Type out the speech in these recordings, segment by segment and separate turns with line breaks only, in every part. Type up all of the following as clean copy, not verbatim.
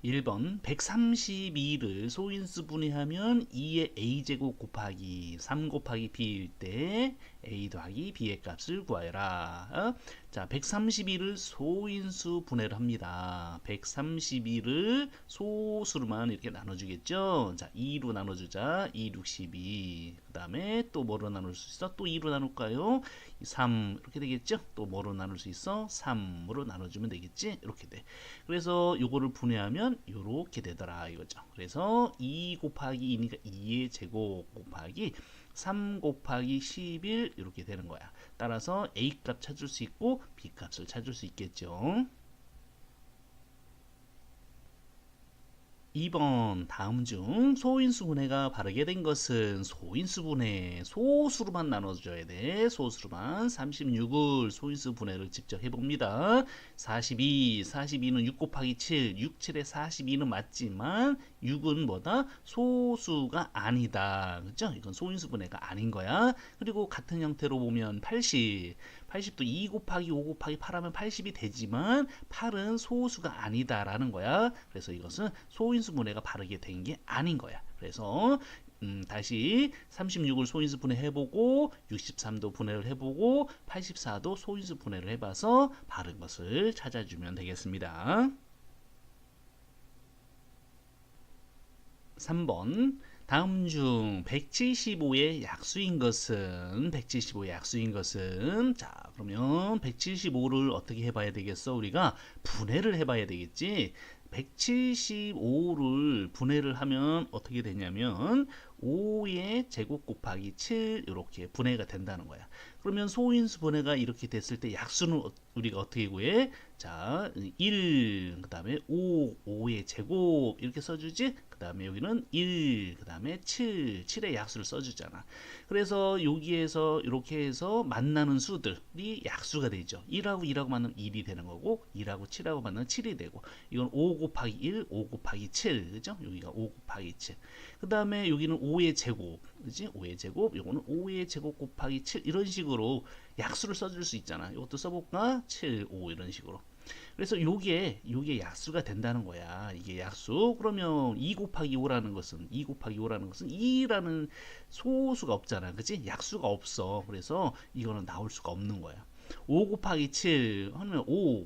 1번 132를 소인수 분해하면 2의 a제곱 곱하기 3 곱하기 b일 때 a 더하기 b의 값을 구하여라. 자, 132를 소인수 분해를 합니다. 132를 소수로만 이렇게 나눠주겠죠. 자, 2로 나눠주자. 2, 6, 12. 그 다음에 또 뭐로 나눌 수 있어? 또 2로 나눌까요? 3 이렇게 되겠죠. 또 뭐로 나눌 수 있어? 3으로 나눠주면 되겠지. 이렇게 돼. 그래서 요거를 분해하면 요렇게 되더라 이거죠. 그래서 2 곱하기 2니까 2의 제곱 곱하기 3 곱하기 11 이렇게 되는 거야. 따라서 A 값 찾을 수 있고 B 값을 찾을 수 있겠죠. 2번 다음 중 소인수 분해가 바르게 된 것은 소인수 분해 소수로만 나눠줘야 돼. 소수로만 36을 소인수 분해를 직접 해봅니다. 42는 6 곱하기 7 6, 7에 42는 맞지만 6은 뭐다? 소수가 아니다. 그죠? 이건 소인수 분해가 아닌 거야. 그리고 같은 형태로 보면 80도 2 곱하기 5 곱하기 8 하면 80이 되지만 8은 소수가 아니다라는 거야. 그래서 이것은 소인수 분해가 바르게 된 게 아닌 거야. 그래서 다시 36을 소인수 분해해보고 63도 분해를 해보고 84도 소인수 분해를 해봐서 바른 것을 찾아주면 되겠습니다. 3번 다음 중 175의 약수인 것은 자 그러면 175를 어떻게 해봐야 되겠어? 우리가 분해를 해봐야 되겠지. 175를 분해를 하면 어떻게 되냐면 5의 제곱 곱하기 7 이렇게 분해가 된다는 거야. 그러면 소인수 분해가 이렇게 됐을 때 약수는 우리가 어떻게 구해? 자, 1, 그 다음에 5의 제곱 이렇게 써주지? 그 다음에 여기는 1, 그 다음에 7의 약수를 써주잖아. 그래서 여기에서 이렇게 해서 만나는 수들이 약수가 되죠. 1하고 2하고 만나면 1이 되는 거고 1하고 7하고 만나면 7이 되고 이건 5 곱하기 1, 5 곱하기 7, 그죠? 여기가 5 곱하기 7. 그 다음에 여기는 5의 제곱, 그지? 5의 제곱, 요거는 5의 제곱 곱하기 7 이런 식으로 약수를 써줄 수 있잖아. 이것도 써볼까? 7, 5 이런 식으로. 그래서 요게 약수가 된다는 거야. 이게 약수. 그러면 2 곱하기 5라는 것은 2라는 소수가 없잖아. 그치? 약수가 없어. 그래서 이거는 나올 수가 없는 거야. 5 곱하기 7 하면 5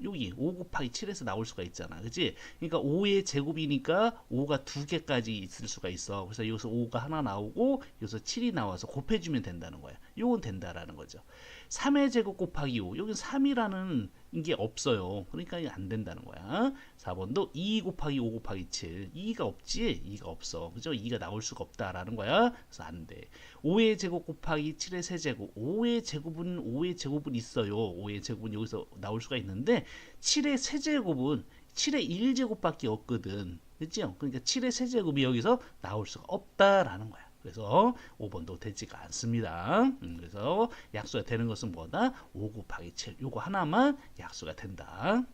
여기 5 곱하기 7에서 나올 수가 있잖아. 그치? 그러니까 5의 제곱이니까 5가 두 개까지 있을 수가 있어. 그래서 여기서 5가 하나 나오고 여기서 7이 나와서 곱해주면 된다는 거야. 요건 된다라는 거죠. 3의 제곱 곱하기 5 여기는 3이라는 게 없어요. 그러니까 안 된다는 거야. 4번도 2 곱하기 5 곱하기 7 2가 없지? 2가 없어. 그죠? 2가 나올 수가 없다라는 거야. 그래서 안 돼. 5의 제곱 곱하기 7의 세제곱 5의 제곱은 있어요. 5의 제곱은 여기서 나올 수가 있는데 7의 세제곱은 7의 1제곱밖에 없거든. 그렇죠? 그러니까 7의 세제곱이 여기서 나올 수가 없다라는 거야. 그래서 5번도 되지가 않습니다. 그래서 약수가 되는 것은 뭐다? 5 곱하기 7 요거 하나만 약수가 된다.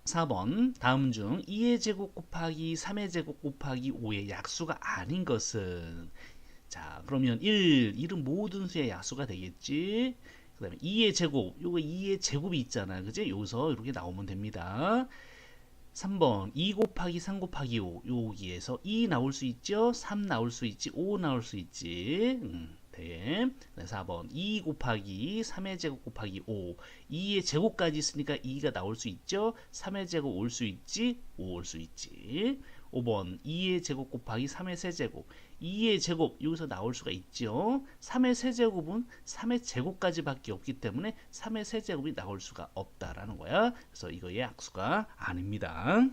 4번 다음 중 2의 제곱 곱하기 3의 제곱 곱하기 5의 약수가 아닌 것은 자 그러면 1은 모든 수의 약수가 되겠지. 그 다음에 2의 제곱 요거 2의 제곱이 있잖아. 그지? 여기서 이렇게 나오면 됩니다. 3번 2 곱하기 3 곱하기 5 여기에서 2 나올 수 있죠. 3 나올 수 있지. 5 나올 수 있지. 네. 4번 2 곱하기 3의 제곱 곱하기 5 2의 제곱까지 있으니까 2가 나올 수 있죠. 3의 제곱 올 수 있지. 5 올 수 있지. 5번 2의 제곱 곱하기 3의 세제곱 2의 제곱 여기서 나올 수가 있죠. 3의 세제곱은 3의 제곱까지 밖에 없기 때문에 3의 세제곱이 나올 수가 없다라는 거야. 그래서 이거의 약수가 아닙니다.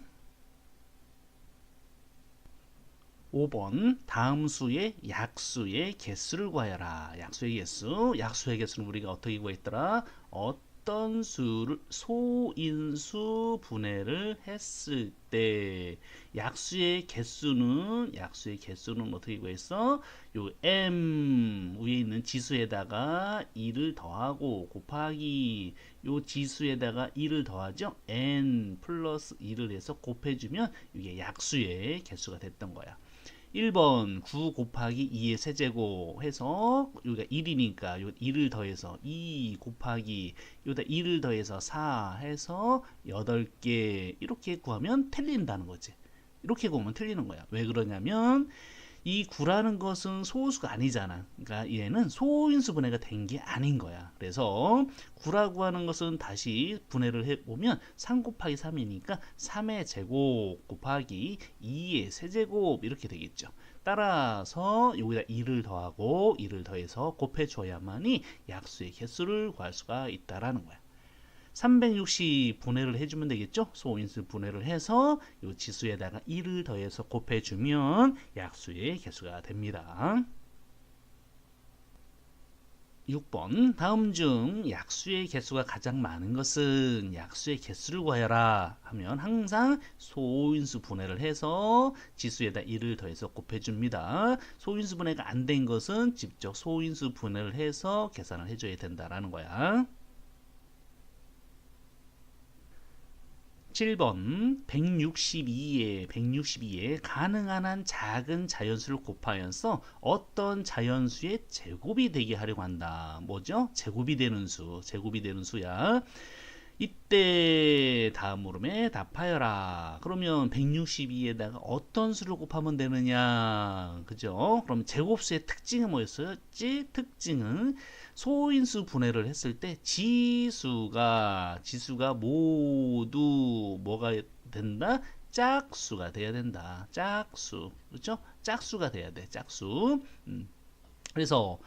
5번 다음 수의 약수의 개수를 구하여라. 약수의 개수는 우리가 어떻게 구했더라? 어떤 수를 소인수 분해를 했을 때 약수의 개수는 어떻게 구했어? 요 m 위에 있는 지수에다가 2를 더하고 곱하기 요 지수에다가 2를 더하죠. n 플러스 2를 해서 곱해주면 이게 약수의 개수가 됐던 거야. 1번 9 곱하기 2의 세제곱 해서 여기가 1이니까 요 2를 더해서 2 곱하기 여기다 2를 더해서 4 해서 8개 이렇게 구하면 틀린다는 거지. 이렇게 구하면 틀리는 거야. 왜 그러냐면 이 9라는 것은 소수가 아니잖아. 그러니까 얘는 소인수 분해가 된 게 아닌 거야. 그래서 9라고 하는 것은 다시 분해를 해보면 3 곱하기 3이니까 3의 제곱 곱하기 2의 세제곱 이렇게 되겠죠. 따라서 여기다 2를 더하고 2를 더해서 곱해줘야만이 약수의 개수를 구할 수가 있다라는 거야. 360 분해를 해주면 되겠죠. 소인수 분해를 해서 이 지수에다가 1을 더해서 곱해주면 약수의 개수가 됩니다. 6번 다음 중 약수의 개수가 가장 많은 것은 약수의 개수를 구하여라 하면 항상 소인수 분해를 해서 지수에다 1을 더해서 곱해줍니다. 소인수 분해가 안 된 것은 직접 소인수 분해를 해서 계산을 해줘야 된다라는 거야. 7번 162에 가능한 한 작은 자연수를 곱하여서 어떤 자연수의 제곱이 되게 하려고 한다. 뭐죠? 제곱이 되는 수야. 이때 다음 물음에 답하여라. 그러면 162에다가 어떤 수를 곱하면 되느냐? 그죠? 그럼 제곱수의 특징은 뭐였었지? 특징은 소인수 분해를 했을 때 지수가 모두 뭐가 된다? 짝수가 돼야 된다. 짝수. 그렇죠? 짝수가 돼야 돼. 짝수. 그래서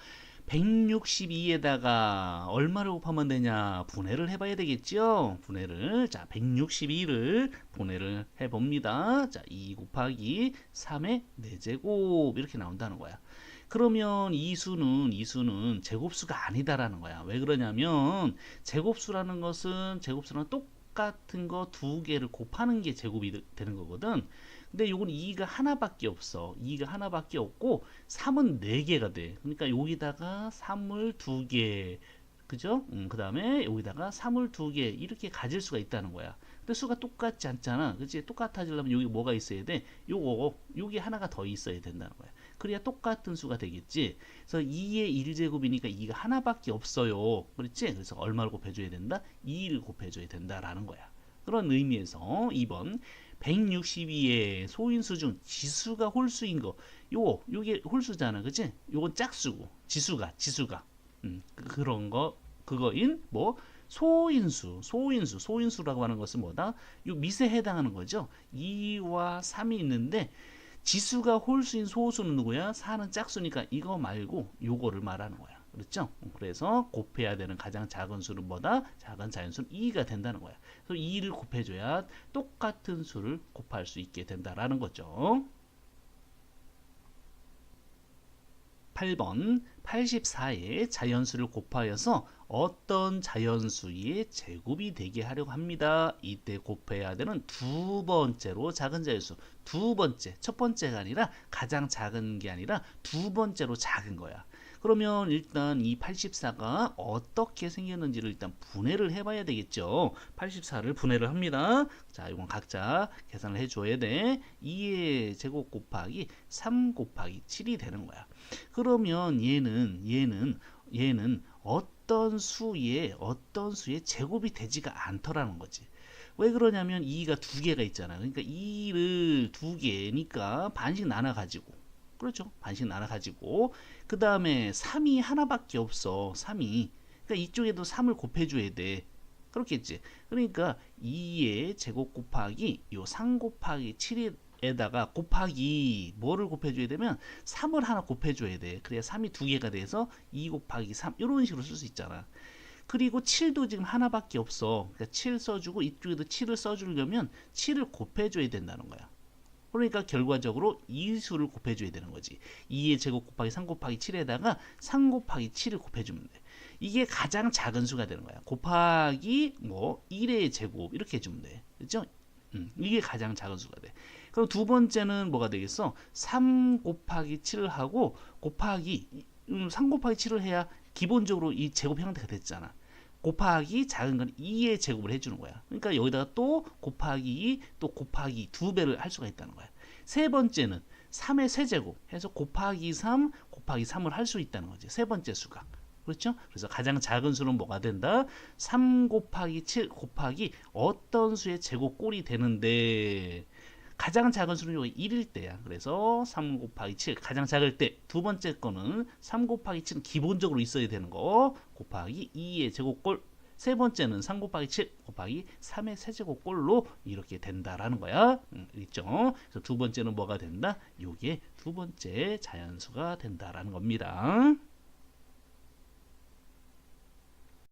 162에다가 얼마를 곱하면 되냐? 분해를 해봐야 되겠죠? 분해를. 자, 162를 분해를 해봅니다. 자, 2 곱하기 3의 4제곱 이렇게 나온다는 거야. 그러면 이 수는 제곱수가 아니다라는 거야. 왜 그러냐면 제곱수라는 똑같은 거 두 개를 곱하는 게 제곱이 되는 거거든. 근데 요건 2가 하나밖에 없어. 2가 하나밖에 없고 3은 4개가 돼. 그러니까 여기다가 3을 2개, 그죠? 그 다음에 여기다가 3을 2개 이렇게 가질 수가 있다는 거야. 근데 수가 똑같지 않잖아. 그치? 똑같아지려면 여기 뭐가 있어야 돼? 요게 하나가 더 있어야 된다는 거야. 그래야 똑같은 수가 되겠지. 그래서 2의 1제곱이니까 2가 하나밖에 없어요. 그렇지? 그래서 얼마를 곱해줘야 된다? 2를 곱해줘야 된다라는 거야. 그런 의미에서 2번 162의 소인수 중 지수가 홀수인 거, 요게 홀수잖아, 그치? 요건 짝수고 지수가 그런 거 그거인 뭐 소인수라고 하는 것은 뭐다? 요 밑에 해당하는 거죠. 2와 3이 있는데 지수가 홀수인 소수는 누구야? 4는 짝수니까 이거 말고 요거를 말하는 거야. 그렇죠? 그래서 곱해야 되는 가장 작은 수는 뭐다? 작은 자연수는 2가 된다는 거야. 그래서 2를 곱해줘야 똑같은 수를 곱할 수 있게 된다라는 거죠. 8번 84의 자연수를 곱하여서 어떤 자연수의 제곱이 되게 하려고 합니다. 이때 곱해야 되는 두 번째로 작은 자연수. 두 번째, 첫 번째가 아니라 가장 작은 게 아니라 두 번째로 작은 거야. 그러면 일단 이 84가 어떻게 생겼는지를 일단 분해를 해봐야 되겠죠. 84를 분해를 합니다. 자, 이건 각자 계산을 해줘야 돼. 2의 제곱 곱하기 3 곱하기 7이 되는 거야. 그러면 얘는 어떤 수의 제곱이 되지가 않더라는 거지. 왜 그러냐면 2가 두 개가 있잖아. 그러니까 2를 두 개니까 반씩 나눠 가지고, 그렇죠? 반씩 나눠 가지고 그 다음에 3이 하나밖에 없어. 3이. 그러니까 이쪽에도 3을 곱해줘야 돼. 그렇겠지. 그러니까 2의 제곱 곱하기 요 3 곱하기 7에다가 곱하기 뭐를 곱해줘야 되면 3을 하나 곱해줘야 돼. 그래야 3이 두 개가 돼서 2 곱하기 3 이런 식으로 쓸 수 있잖아. 그리고 7도 지금 하나밖에 없어. 그러니까 7 써주고 이쪽에도 7을 써주려면 7을 곱해줘야 된다는 거야. 그러니까 결과적으로 이 수를 곱해줘야 되는 거지. 2의 제곱 곱하기 3 곱하기 7에다가 3 곱하기 7을 곱해주면 돼. 이게 가장 작은 수가 되는 거야. 곱하기 뭐 1의 제곱 이렇게 해주면 돼. 그렇죠? 이게 가장 작은 수가 돼. 그럼 두 번째는 뭐가 되겠어? 3 곱하기 7을 하고 곱하기 3 곱하기 7을 해야 기본적으로 이 제곱 형태가 됐잖아. 곱하기 작은 건 2의 제곱을 해주는 거야. 그러니까 여기다가 또 곱하기 두 배를 할 수가 있다는 거야. 세 번째는 3의 세제곱 해서 곱하기 3 곱하기 3을 할 수 있다는 거지. 세 번째 수가. 그렇죠? 그래서 가장 작은 수는 뭐가 된다? 3 곱하기 7 곱하기 어떤 수의 제곱꼴이 되는데 가장 작은 수는 1일 때야. 그래서 3 곱하기 7 가장 작을 때 두 번째 거는 3 곱하기 7은 기본적으로 있어야 되는 거 곱하기 2의 제곱꼴 세 번째는 3 곱하기 7 곱하기 3의 세제곱꼴로 이렇게 된다라는 거야. 있죠? 그래서 두 번째는 뭐가 된다? 요게 두 번째 자연수가 된다라는 겁니다.